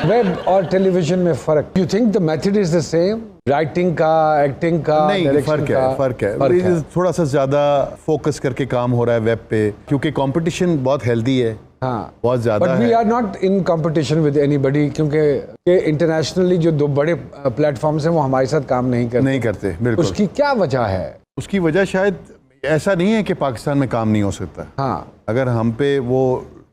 Web और television में फर्क, you think the method is the same? Writing का, एक्टिंग का, नहीं, फर्क है। थोड़ा सा ज्यादा फोकस करके काम हो रहा है वेब पे, क्योंकि कंपटीशन बहुत हेल्दी है। हाँ, बहुत ज्यादा but we are not in competition with anybody, क्योंकि इंटरनेशनली जो दो बड़े प्लेटफॉर्म्स हैं वो हमारे साथ काम नहीं करते। बिल्कुल। उसकी क्या वजह है? उसकी वजह शायद ऐसा नहीं है कि पाकिस्तान में काम नहीं हो सकता। हाँ, अगर हम पे वो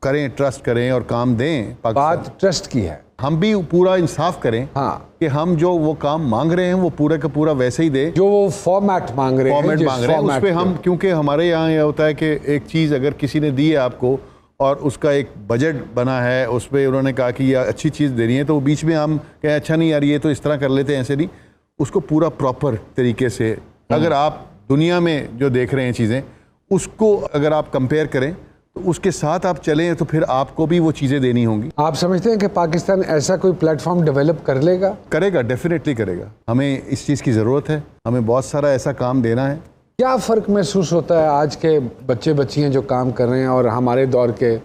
करें, ट्रस्ट करें और काम दें। बात ट्रस्ट की है। हम भी पूरा इंसाफ करें। हाँ, कि हम जो वो काम मांग रहे हैं वो पूरा का पूरा वैसे ही दे, जो वो फॉर्मेट मांग रहे हैं उस पे हम, क्योंकि हमारे यहाँ यह होता है कि एक चीज़ अगर किसी ने दी है आपको और उसका एक बजट बना है, उस पर उन्होंने कहा कि यह अच्छी चीज़ देनी है, तो वो बीच में हम कहें अच्छा नहीं यार ये तो इस तरह कर लेते हैं, ऐसे नहीं। उसको पूरा प्रॉपर तरीके से, अगर आप दुनिया में जो देख रहे हैं चीज़ें, उसको अगर आप कंपेयर करें तो उसके साथ आप चलें, तो फिर आपको भी वो चीज़ें देनी होंगी। आप समझते हैं कि पाकिस्तान ऐसा कोई प्लेटफॉर्म डेवलप कर लेगा? करेगा, डेफिनेटली करेगा। हमें इस चीज़ की ज़रूरत है, हमें बहुत सारा ऐसा काम देना है। क्या फ़र्क महसूस होता है आज के बच्चे बच्चियाँ जो काम कर रहे हैं और हमारे दौर के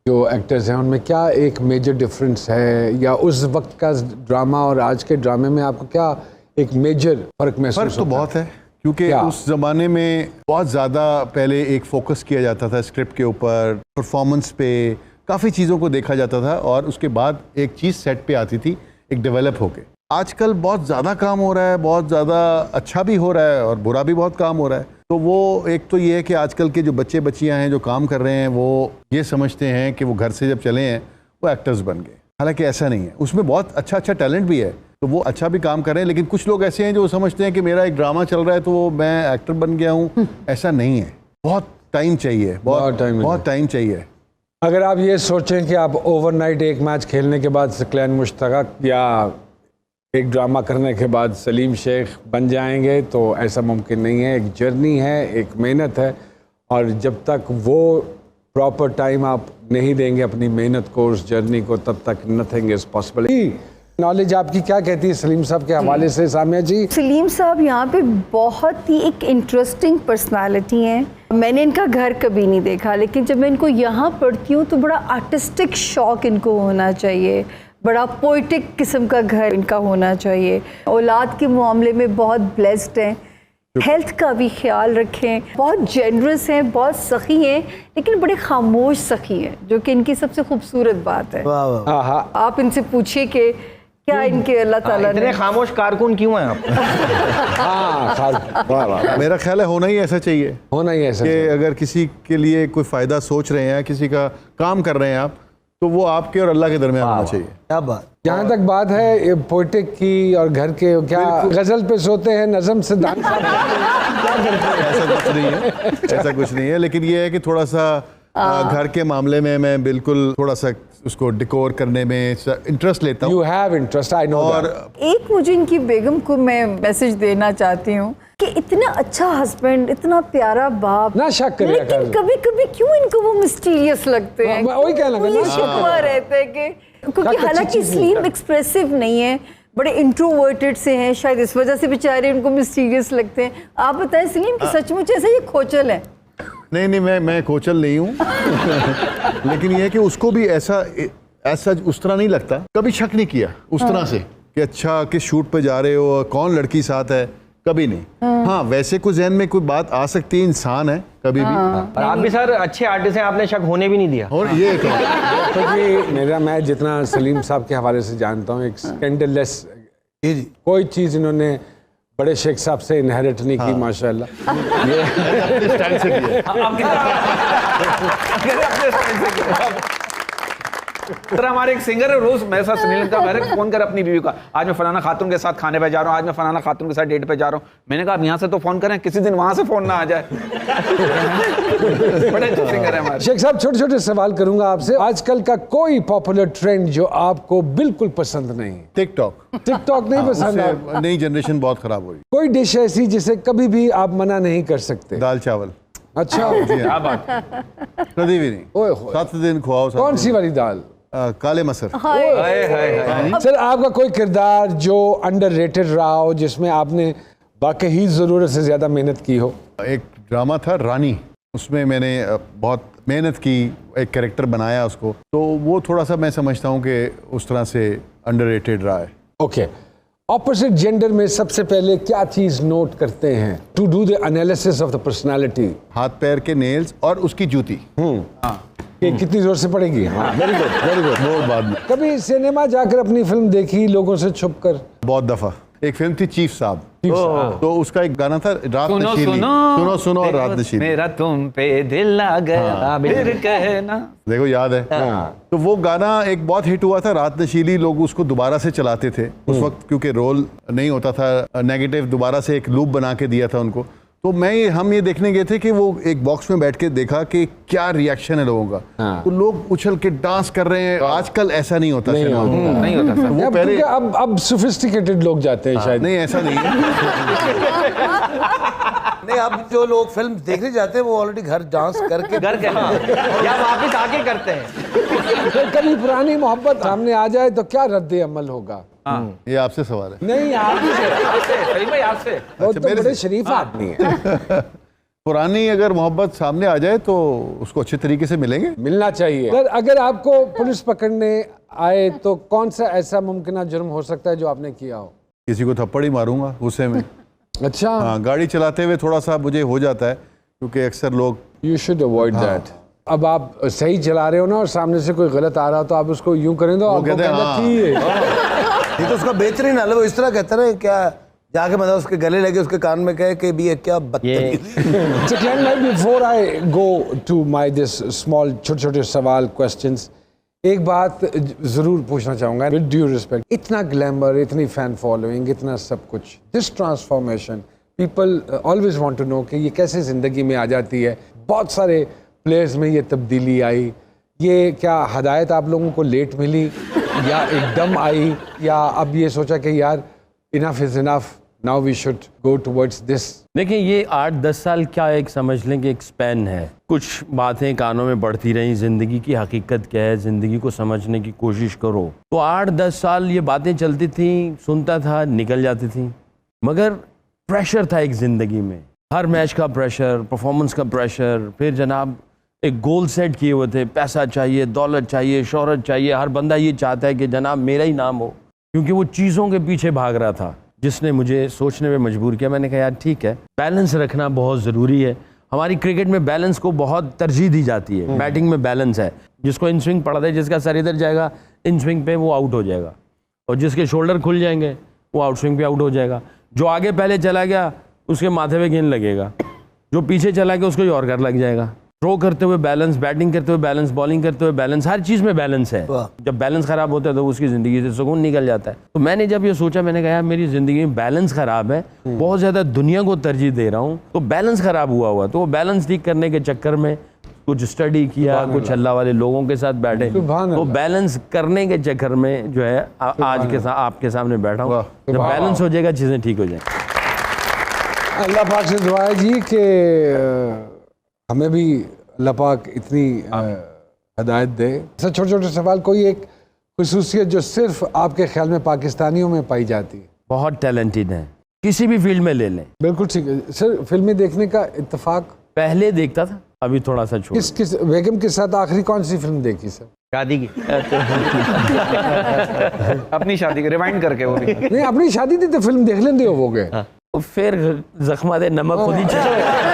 जो एक्टर्स हैं, उनमें क्या एक मेजर डिफरेंस है? या उस वक्त का ड्रामा और आज के ड्रामे में आपको क्या एक मेजर फ़र्क महसूस होता है? तो बहुत है, क्योंकि उस ज़माने में बहुत ज़्यादा पहले एक फोकस किया जाता था स्क्रिप्ट के ऊपर, परफॉर्मेंस पे, काफ़ी चीज़ों को देखा जाता था और उसके बाद एक चीज़ सेट पे आती थी एक डेवलप होके। आजकल बहुत ज़्यादा काम हो रहा है, बहुत ज़्यादा अच्छा भी हो रहा है और बुरा भी बहुत काम हो रहा है। तो वो एक तो ये है कि आजकल के जो बच्चे बच्चियाँ हैं जो काम कर रहे हैं, वो ये समझते हैं कि वो घर से जब चले हैं वो एक्टर्स बन गए। हालांकि ऐसा नहीं है, उसमें बहुत अच्छा टैलेंट भी है, तो वो अच्छा भी काम कर रहे हैं। लेकिन कुछ लोग ऐसे हैं जो समझते हैं कि मेरा एक ड्रामा चल रहा है तो मैं एक्टर बन गया हूँ। ऐसा नहीं है, बहुत टाइम चाहिए, बहुत टाइम चाहिए। अगर आप ये सोचें कि आप ओवरनाइट एक मैच खेलने के बाद सकलैन मुश्ताक या एक ड्रामा करने के बाद सलीम शेख बन जाएंगे, तो ऐसा मुमकिन नहीं है। एक जर्नी है, एक मेहनत है, और जब तक वो प्रॉपर टाइम आप नहीं देंगे अपनी मेहनत को, उस जर्नी को, तब तक नथिंग इज पॉसिबल। नॉलेज आपकी क्या कहती है सलीम साहब के हवाले से? सामिया जी, सलीम साहब यहाँ पे बहुत ही एक इंटरेस्टिंग पर्सनालिटी हैं। मैंने इनका घर कभी नहीं देखा, लेकिन जब मैं इनको यहाँ पढ़ती हूँ तो बड़ा आर्टिस्टिक शौक इनको होना चाहिए, बड़ा पोइटिक किस्म का घर इनका होना चाहिए। औलाद के मामले में बहुत ब्लेस्ड हैं, हेल्थ का भी ख्याल रखें, बहुत जेनरस हैं, बहुत सखी हैं, लेकिन बड़े खामोश सखी हैं, जो कि इनकी सबसे खूबसूरत बात है। आप इनसे पूछिए कि क्या इनके अल्लाह ताला ने इतने खामोश कारकुन क्यों हैं आप? मेरा ख्याल है होना ही ऐसा चाहिए, होना ही ऐसा कि अगर किसी के लिए कोई फ़ायदा सोच रहे हैं, किसी का काम कर रहे हैं आप, तो वो आपके और अल्लाह के दरमियान होना चाहिए। क्या बात। जहाँ तक बात है पोइटिक की और घर के, क्या गजल पे सोते हैं, नज़म से दान क्या करते हैं? ऐसा कुछ नहीं है, ऐसा कुछ नहीं है। लेकिन ये है कि थोड़ा सा घर के मामले में मैं बिल्कुल थोड़ा सा उसको डिकोर करने में इंटरेस्ट लेता हूँ। You have interest, I know और एक मुझे इनकी बेगम को मैं मैसेज देना चाहती हूँ कि इतना अच्छा हस्बैंड, इतना प्यारा बाप, ना शक करिए, लेकिन कभी कभी क्यों इनको वो मिस्टीरियस लगते हैं? वही कहना मुझे शिकवा रहता है कि क्योंकि हालांकि सलीम एक्सप्रेसिव नहीं है, बड़े इंट्रोवर्टेड से हैं, शायद इस वजह से बेचारे उनको मिस्टीरियस लगते हैं। आप बताएं सलीम कि सचमुच ऐसा ये खोचल है? नहीं, मैं खोचल नहीं हूँ। लेकिन ये है कि उसको भी ऐसा उस तरह नहीं लगता, कभी शक नहीं किया उस तरह से कि अच्छा किस शूट पे जा रहे हो, कौन लड़की साथ है, कभी नहीं। हाँ, वैसे कोई जहन में कोई बात आ सकती है, इंसान है कभी भी। और आप भी सर अच्छे आर्टिस्ट हैं, आपने शक होने भी नहीं दिया। और ये क्योंकि मैं जितना सलीम साहब के हवाले से जानता हूँ, एक स्कैंडललेस कोई चीज़ इन्होंने बड़े शेख साहब से इनहेरिट नहीं की, माशाल्लाह। सर हमारे एक सिंगर है, रोज मेरे साथ सुनील का मेरे फोन कर अपनी बीवी का, आज मैं फलाना खातून के साथ खाने पे जा रहा हूँ, आज मैं फलाना खातून के साथ डेट पे जा रहा हूँ। मैंने कहा अब यहाँ से तो फोन करें, किसी दिन वहां से फोन ना आ जाए। बड़े अच्छे सिंगर है हमारे। शेख साहब, छोटे छोटे सवाल करूंगा आपसे। आजकल का कोई पॉपुलर ट्रेंड जो आपको बिल्कुल पसंद नहीं? टिकटॉक नहीं पसंद? नई जनरेशन बहुत खराब हुई। कोई डिश ऐसी जिसे कभी भी आप मना नहीं कर सकते? दाल चावल। अच्छा, क्या बात। कभी भी नहीं, 7 दिन खुआओ। कौन सी वाली दाल? काले मसर। सर, आपका कोई किरदार जो अंडररेटेड रहा हो, जिसमें आपने वाकई ही जरूरत से ज्यादा मेहनत की हो? एक ड्रामा था रानी, उसमें मैंने बहुत मेहनत की, एक कैरेक्टर बनाया उसको, तो वो थोड़ा सा मैं समझता हूँ कि उस तरह से अंडररेटेड रहा है। ओके, ऑपोजिट जेंडर में सबसे पहले क्या चीज नोट करते हैं to do the analysis of the personality? हाथ पैर के नेल्स और उसकी जूती। कि कितनी जोर से पड़ेगी। Very good, very good. वो बाद में कभी सिनेमा जाकर अपनी फिल्म देखी लोगों से छुपकर? बहुत दफा। एक फिल्म थी चीफ साहब, तो उसका एक गाना था रात सुनो नशीली, सुनो सुनो और रात नशीली। मेरा तुम पे दिल आ गया फिर कहना। देखो याद है। तो वो गाना एक बहुत हिट हुआ था, रात नशीली। लोग उसको दोबारा से चलाते थे उस वक्त, क्योंकि रोल नहीं होता था नेगेटिव, दोबारा से एक लूप बना के दिया था उनको। तो हम ये देखने गए थे कि वो एक बॉक्स में बैठ के देखा कि क्या रिएक्शन है लोगों का। तो लोग उछल के डांस कर रहे हैं। आजकल ऐसा नहीं होता सिनेमा में। नहीं होता सर। वो पहले अब सोफिस्टिकेटेड लोग जाते हैं शायद। नहीं, ऐसा नहीं है। नहीं, अब जो लोग फिल्म देखने जाते हैं वो ऑलरेडी घर डांस करके या वापस आके करते हैं। तो कभी पुरानी मोहब्बत सामने आ जाए तो क्या रद्द अमल होगा? ये आपसे सवाल है। नहीं, आपसे। सलीम भाई आपसे। वो तो बड़े शरीफ आदमी है। पुरानी अगर मोहब्बत सामने आ जाए तो उसको अच्छे तरीके से मिलेंगे। मिलना चाहिए। अगर आपको पुलिस पकड़ने आए तो कौन सा ऐसा मुमकिन जुर्म हो सकता है जो आपने किया हो? किसी को थप्पड़ ही मारूंगा गुस्से में। अच्छा। हाँ, गाड़ी चलाते हुए थोड़ा सा मुझे हो जाता है, क्योंकि अक्सर लोग। You should avoid that. अब आप सही चला रहे हो ना और सामने से कोई गलत आ रहा हो तो आप उसको यूं करें तो आपको कहते हैं, कहना हाँ। ठीक है। ये तो उसका बेहतरीन हाल है। वो इस तरह कहता है क्या, जाके मतलब उसके गले लगे, उसके कान में कहे कि भी ये क्या बदतमीजी। So Glenn, like before I go to my this small छोटे-छोटे सवाल questions, एक बात जरूर पूछना चाहूंगा with due respect, इतना ग्लैमर, इतनी फैन फॉलोइंग, इतना सब कुछ, this transformation, people always want to know कि ये कैसे जिंदगी में आ जाती है। बहुत सारे प्लेयर्स में ये तब्दीली आई, ये क्या हदायत आप लोगों को लेट मिली या एकदम आई, या अब ये सोचा कि यार enough is enough, now we should go towards this? देखिए, ये 8-10 साल क्या एक समझ लें कि एक स्पैन है। कुछ बातें कानों में बढ़ती रहीं, ज़िंदगी की हकीकत क्या है, ज़िंदगी को समझने की कोशिश करो। तो 8-10 साल ये बातें चलती थी, सुनता था, निकल जाती थी, मगर प्रेशर था एक ज़िंदगी में। हर मैच का प्रेशर, परफॉर्मेंस का प्रेशर, फिर जनाब एक गोल सेट किए हुए थे, पैसा चाहिए, दौलत चाहिए, शोहरत चाहिए। हर बंदा ये चाहता है कि जनाब मेरा ही नाम हो, क्योंकि वो चीज़ों के पीछे भाग रहा था, जिसने मुझे सोचने में मजबूर किया। मैंने कहा यार ठीक है, बैलेंस रखना बहुत ज़रूरी है। हमारी क्रिकेट में बैलेंस को बहुत तरजीह दी जाती है। बैटिंग में बैलेंस है, जिसको इन स्विंग पड़ा है, जिसका सर इधर जाएगा इन स्विंग पे वो आउट हो जाएगा, और जिसके शोल्डर खुल जाएंगे वो आउट स्विंग पे आउट हो जाएगा। जो आगे पहले चला गया उसके माथे पे गेंद लगेगा, जो पीछे चला गया उसको यॉर्कर लग जाएगा। थ्रो करते हुए बैलेंस, बैटिंग करते हुए बैलेंस, बॉलिंग करते हुए बैलेंस, हर चीज़ में बैलेंस है। जब बैलेंस ख़राब होता है तो उसकी ज़िंदगी से सुकून निकल जाता है। तो मैंने जब ये सोचा, मैंने कहा यार मेरी ज़िंदगी में बैलेंस ख़राब है, बहुत ज़्यादा दुनिया को तरजीह दे रहा हूँ, तो बैलेंस ख़राब हुआ। तो वो बैलेंस ठीक करने के चक्कर में कुछ स्टडी किया, कुछ अल्लाह वाले लोगों के साथ बैठे, तो बैलेंस करने के चक्कर में जो है आज के साथ आपके सामने बैठा हूँ। जब बैलेंस हो जाएगा चीज़ें ठीक हो जाएंगी। अल्लाह पाक से दुआ है जी कि हमें भी अल्लाह पाक इतनी हदायत दे। सर, छोटे छोटे सवाल, कोई एक खुसूसियत जो सिर्फ आपके ख्याल में पाकिस्तानियों में पाई जाती है? बहुत टैलेंटेड हैं, किसी भी फील्ड में ले लें। बिल्कुल ठीक है सर। फिल्में देखने का इत्तेफाक पहले देखता था, अभी थोड़ा सा छोड़। किस बेगम के साथ आखिरी कौन सी फिल्म देखी सर? शादी की। अपनी शादी के रिवाइंड करके वो भी। नहीं, अपनी शादी थी तो फिल्म देख लेंदे हो वो गए। फिर जख्मा दे नमक खुद ही